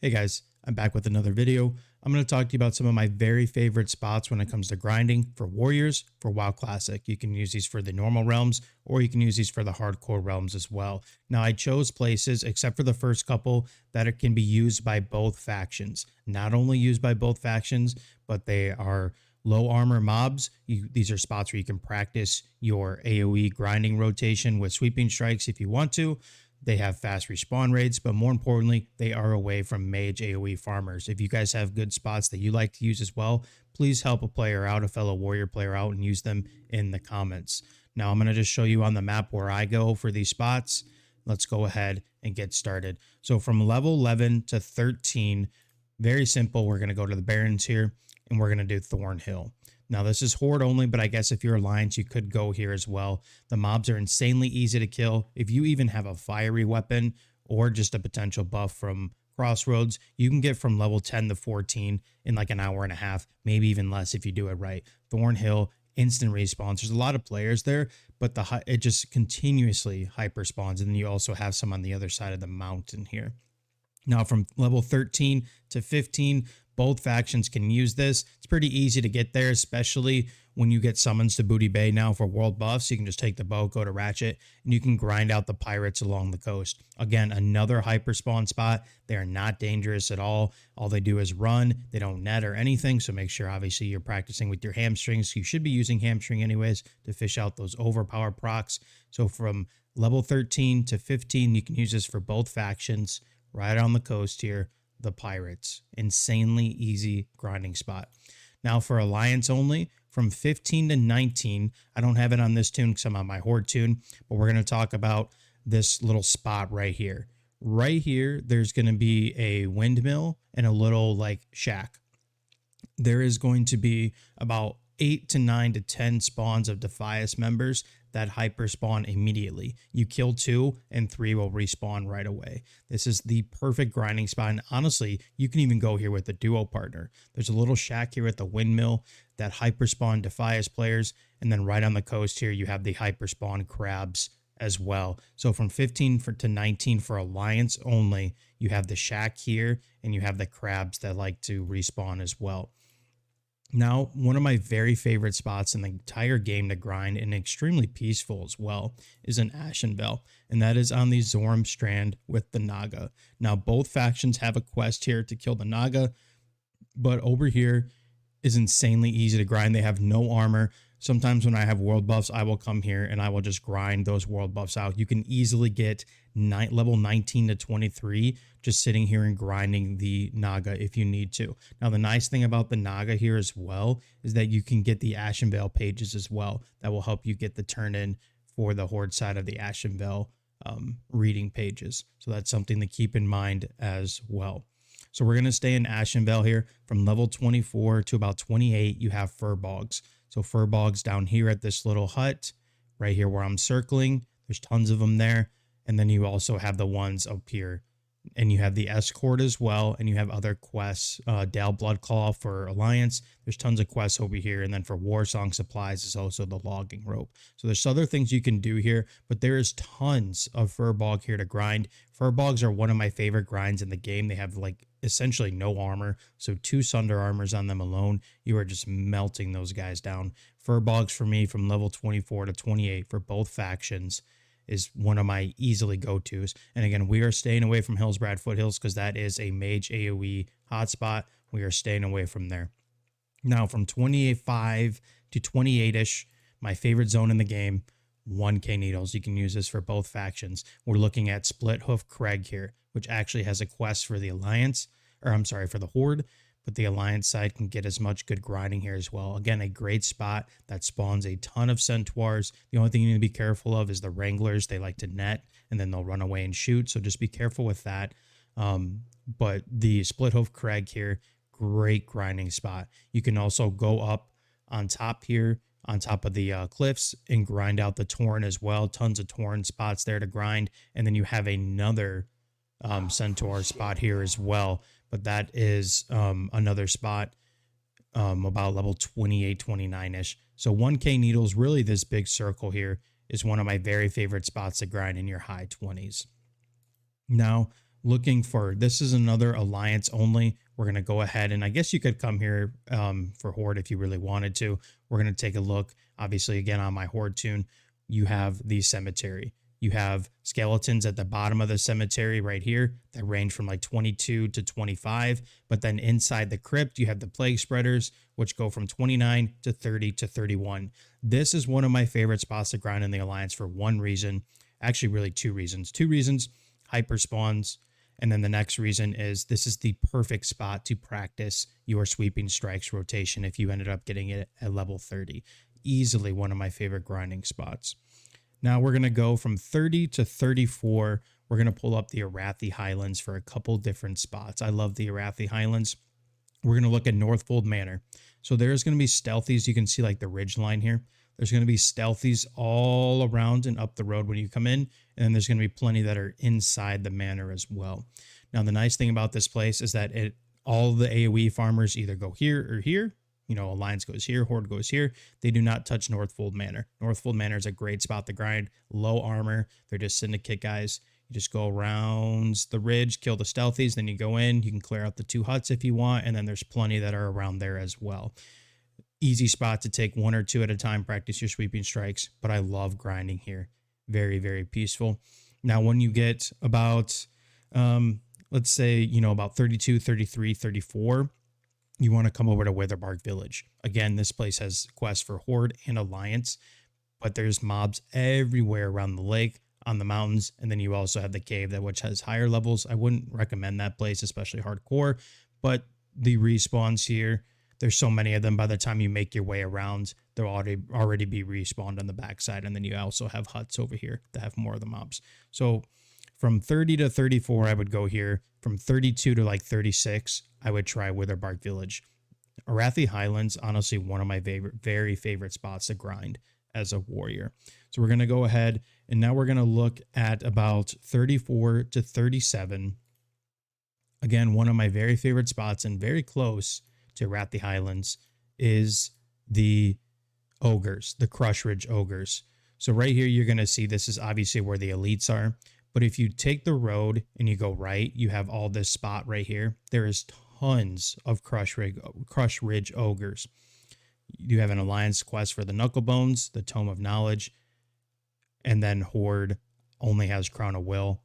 Hey guys, I'm back with another video. I'm going to talk to you about some of my very favorite spots when it comes to grinding for warriors for WoW Classic. You can use these for the normal realms, or you can use these for the hardcore realms as well. Now I chose places, except for the first couple, that it can be used by both factions. Not only used by both factions, but they are low armor mobs. These are spots where you can practice your AoE grinding rotation with sweeping strikes if you want to. They have fast respawn rates, but more importantly, they are away from mage AoE farmers. If you guys have good spots that you like to use as well, please help a player out, a fellow warrior player out, and use them in the comments. Now I'm going to just show you on the map where I go for these spots. Let's go ahead and get started. So from level 11 to 13, very simple. We're going to go to the Barrens here, and we're going to do Thorn Hill. Now this is horde only, but I guess if you're Alliance, you could go here as well. The mobs are insanely easy to kill. If you even have a fiery weapon or just a potential buff from Crossroads, you can get from level 10 to 14 in like an hour and a half, maybe even less if you do it right. Thorn Hill, instant respawns. There's a lot of players there, but it just continuously hyper spawns. And then you also have some on the other side of the mountain here. Now from level 13 to 15, both factions can use this. It's pretty easy to get there, especially when you get summons to Booty Bay now for world buffs. You can just take the bow, go to Ratchet, and you can grind out the pirates along the coast. Again, another hyper spawn spot. They are not dangerous at all. All they do is run. They don't net or anything, so make sure obviously you're practicing with your hamstrings. You should be using hamstring anyways to fish out those overpower procs. So from level 13 to 15, you can use this for both factions right on the coast here. The pirates, insanely easy grinding spot. Now for Alliance only, from 15 to 19, I don't have it on this tune because I'm on my horde tune, but we're going to talk about this little spot right here. Right here, there's going to be a windmill and a little like shack. There is going to be about 8 to 9 to 10 spawns of Defias members that hyper spawn immediately. You kill 2 and 3 will respawn right away. This is the perfect grinding spot. And honestly, you can even go here with a duo partner. There's a little shack here at the windmill that hyper spawn Defias players. And then right on the coast here, you have the hyper spawn crabs as well. So from 15 to 19 for Alliance only, you have the shack here and you have the crabs that like to respawn as well. Now, one of my very favorite spots in the entire game to grind and extremely peaceful as well is an Ashenvale, and that is on the Zorm strand with the Naga. Now, both factions have a quest here to kill the Naga, but over here is insanely easy to grind. They have no armor. Sometimes when I have world buffs, I will come here and I will just grind those world buffs out. You can easily get level 19 to 23 just sitting here and grinding the Naga if you need to. Now, the nice thing about the Naga here as well is that you can get the Ashenvale pages as well. That will help you get the turn in for the horde side of the Ashenvale reading pages. So that's something to keep in mind as well. So we're going to stay in Ashenvale here. From level 24 to about 28, you have furbolgs. So furbolgs down here at this little hut, right here where I'm circling. There's tons of them there. And then you also have the ones up here. And you have the escort as well. And you have other quests. Dale Bloodclaw for Alliance. There's tons of quests over here. And then for Warsong supplies is also the logging rope. So there's other things you can do here. But there is tons of furbolg here to grind. Furbolgs are one of my favorite grinds in the game. They have like essentially no armor. So 2 Sunder armors on them alone. You are just melting those guys down. Furbolgs for me from level 24 to 28 for both factions is one of my easily go-tos. And again, we are staying away from Hillsbrad Foothills because that is a mage AoE hotspot. We are staying away from there. Now from 28.5 to 28-ish, my favorite zone in the game, 1k needles. You can use this for both factions. We're looking at Split Hoof Craig here, which actually has a quest for the Alliance, or I'm sorry, for the Horde, but the Alliance side can get as much good grinding here as well. Again, a great spot that spawns a ton of centaurs. The only thing you need to be careful of is the Wranglers. They like to net, and then they'll run away and shoot, so just be careful with that. But the Split Hoof Craig here, great grinding spot. You can also go up on top here, on top of the cliffs, and grind out the tauren as well. Tons of tauren spots there to grind. And then you have another centaur spot here as well. But that is another spot about level 28, 29-ish. So 1k needles, really this big circle here is one of my very favorite spots to grind in your high 20s. Now, looking for, this is another alliance only. We're going to go ahead, and I guess you could come here for horde if you really wanted to. We're going to take a look. Obviously, again, on my horde tune, you have the cemetery. You have skeletons at the bottom of the cemetery right here that range from like 22 to 25. But then inside the crypt, you have the plague spreaders, which go from 29 to 30 to 31. This is one of my favorite spots to grind in the alliance for one reason. Actually, really two reasons. Two reasons: hyper spawns. And then the next reason is this is the perfect spot to practice your sweeping strikes rotation if you ended up getting it at level 30. Easily one of my favorite grinding spots. Now we're going to go from 30 to 34. We're going to pull up the Arathi Highlands for a couple different spots. I love the Arathi Highlands. We're going to look at Northfold Manor. So there's going to be stealthies. You can see like the ridge line here. There's going to be stealthies all around and up the road when you come in. And then there's going to be plenty that are inside the manor as well. Now, the nice thing about this place is that all the AoE farmers either go here or here. You know, Alliance goes here, Horde goes here. They do not touch Northfold Manor. Northfold Manor is a great spot to grind. Low armor. They're just syndicate guys. You just go around the ridge, kill the stealthies, then you go in. You can clear out the 2 huts if you want, and then there's plenty that are around there as well. Easy spot to take 1 or 2 at a time, practice your sweeping strikes, but I love grinding here. Very, very peaceful. Now, when you get about, let's say, you know, about 32, 33, 34, you want to come over to Witherbark Village. Again, this place has quests for Horde and Alliance, but there's mobs everywhere around the lake, on the mountains, and then you also have the cave that which has higher levels. I wouldn't recommend that place, especially hardcore, but the respawns here, there's so many of them. By the time you make your way around, they'll already be respawned on the backside, and then you also have huts over here that have more of the mobs. So from 30 to 34, I would go here. From 32 to like 36, I would try Witherbark Village. Arathi Highlands, honestly, one of my very favorite spots to grind as a warrior. So we're going to go ahead, and now we're going to look at about 34 to 37. Again, one of my very favorite spots and very close to Arathi Highlands is the ogres, the Crush Ridge ogres. So right here, you're going to see this is obviously where the elites are. But if you take the road and you go right, you have all this spot right here. There is tons of Crush Ridge ogres. You have an alliance quest for the Knucklebones, the Tome of Knowledge, and then Horde only has Crown of Will.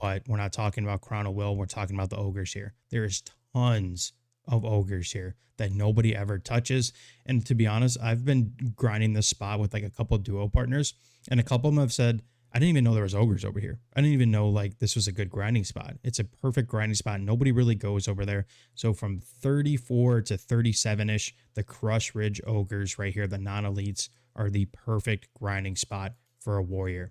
But we're not talking about Crown of Will. We're talking about the ogres here. There is tons of ogres here that nobody ever touches. And to be honest, I've been grinding this spot with like a couple of duo partners, and a couple of them have said, I didn't even know there was ogres over here. I didn't even know like this was a good grinding spot. It's a perfect grinding spot. Nobody really goes over there. So from 34 to 37-ish, the Crush Ridge ogres right here, the non-elites, are the perfect grinding spot for a warrior.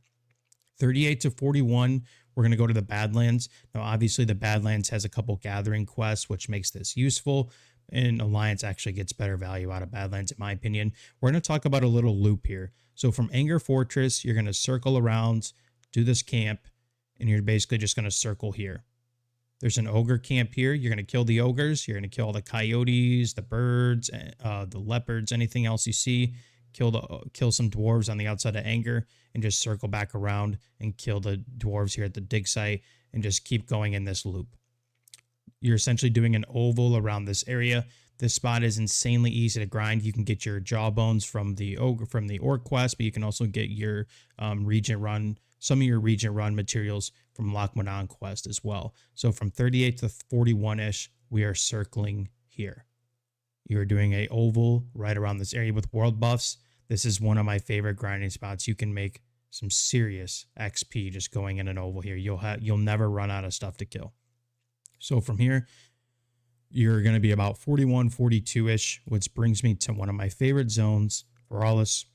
38 to 41, we're going to go to the Badlands. Now, obviously, the Badlands has a couple gathering quests, which makes this useful. And Alliance actually gets better value out of Badlands, in my opinion. We're going to talk about a little loop here. So from Anger Fortress, you're going to circle around, do this camp, and you're basically just going to circle here. There's an ogre camp here. You're going to kill the ogres. You're going to kill all the coyotes, the birds, the leopards, anything else you see. Kill some dwarves on the outside of Anger, and just circle back around and kill the dwarves here at the dig site, and just keep going in this loop. You're essentially doing an oval around this area. This spot is insanely easy to grind. You can get your jawbones from the orc quest, but you can also get your some of your region run materials from Loch Monan quest as well. So from 38 to 41-ish, we are circling here. You're doing a oval right around this area with world buffs. This is one of my favorite grinding spots. You can make some serious XP just going in an oval here. You'll never run out of stuff to kill. So from here, you're going to be about 41, 42-ish, which brings me to one of my favorite zones, Veralis.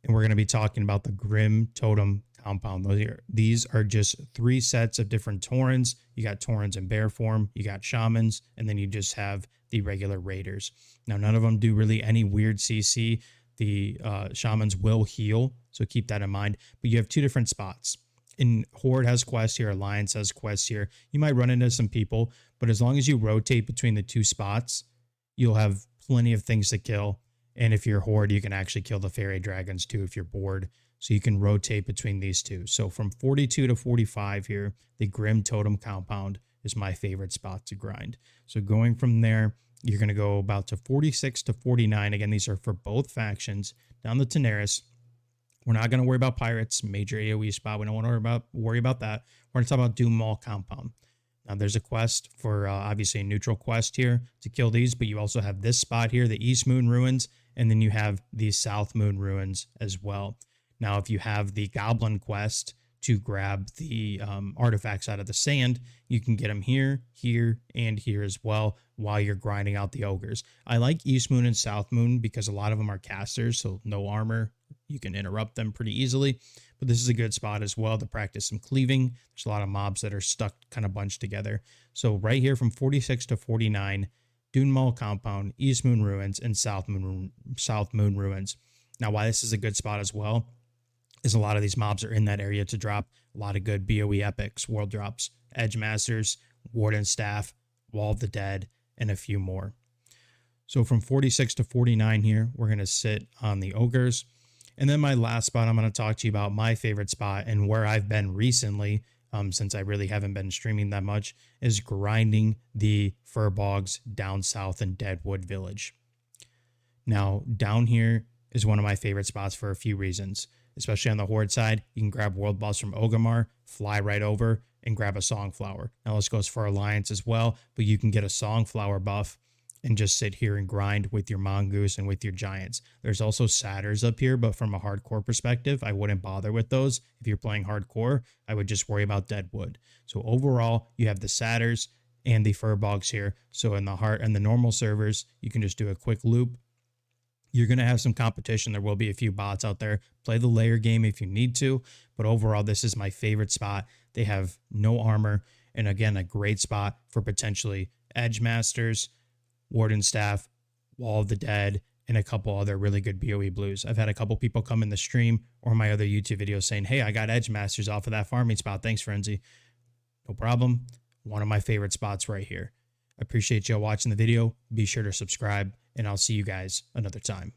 And we're going to be talking about the Grim Totem Compound. These are just 3 sets of different taurens. You got taurens in bear form, you got shamans, and then you just have the regular raiders. Now, none of them do really any weird CC. The shamans will heal, so keep that in mind. But you have 2 different spots. In Horde has quests here, Alliance has quests here. You might run into some people, but as long as you rotate between the 2 spots, you'll have plenty of things to kill. And if you're Horde, you can actually kill the fairy dragons too if you're bored. So you can rotate between these two. So from 42 to 45 here, the Grim Totem Compound is my favorite spot to grind. So going from there, you're going to go about to 46 to 49. Again, these are for both factions. Down the Daenerys. We're not going to worry about pirates, major AoE spot. We don't want to worry about that. We're going to talk about Doom Mall Compound. Now, there's a quest for, obviously, a neutral quest here to kill these, but you also have this spot here, the East Moon Ruins, and then you have the South Moon Ruins as well. Now, if you have the Goblin quest to grab the artifacts out of the sand, you can get them here, here, and here as well while you're grinding out the ogres. I like East Moon and South Moon because a lot of them are casters, so no armor. You can interrupt them pretty easily, but this is a good spot as well to practice some cleaving. There's a lot of mobs that are stuck kind of bunched together. So right here from 46 to 49, Dune Mall Compound, East Moon Ruins, and South Moon Ruins. Now, why this is a good spot as well is a lot of these mobs are in that area to drop a lot of good BOE epics, world drops, Edge Masters, Warden Staff, Wall of the Dead, and a few more. So from 46 to 49 here, we're going to sit on the ogres. And then my last spot, I'm going to talk to you about my favorite spot and where I've been recently, since I really haven't been streaming that much, is grinding the furbolgs down south in Deadwood Village. Now, down here is one of my favorite spots for a few reasons. Especially on the Horde side, you can grab World Boss from Orgrimmar, fly right over, and grab a Songflower. Now, this goes for Alliance as well, but you can get a Songflower buff and just sit here and grind with your Mongoose and with your Giants. There's also Satyrs up here, but from a hardcore perspective, I wouldn't bother with those. If you're playing hardcore, I would just worry about Deadwood. So overall, you have the Satyrs and the Furbolgs here. So in the normal servers, you can just do a quick loop. You're going to have some competition. There will be a few bots out there. Play the layer game if you need to. But overall, this is my favorite spot. They have no armor. And again, a great spot for potentially Edge Masters, Warden Staff, Wall of the Dead, and a couple other really good BOE blues. I've had a couple people come in the stream or my other YouTube videos saying, hey, I got Edge Masters off of that farming spot. Thanks, Frenzy. No problem. One of my favorite spots right here. I appreciate y'all watching the video. Be sure to subscribe, and I'll see you guys another time.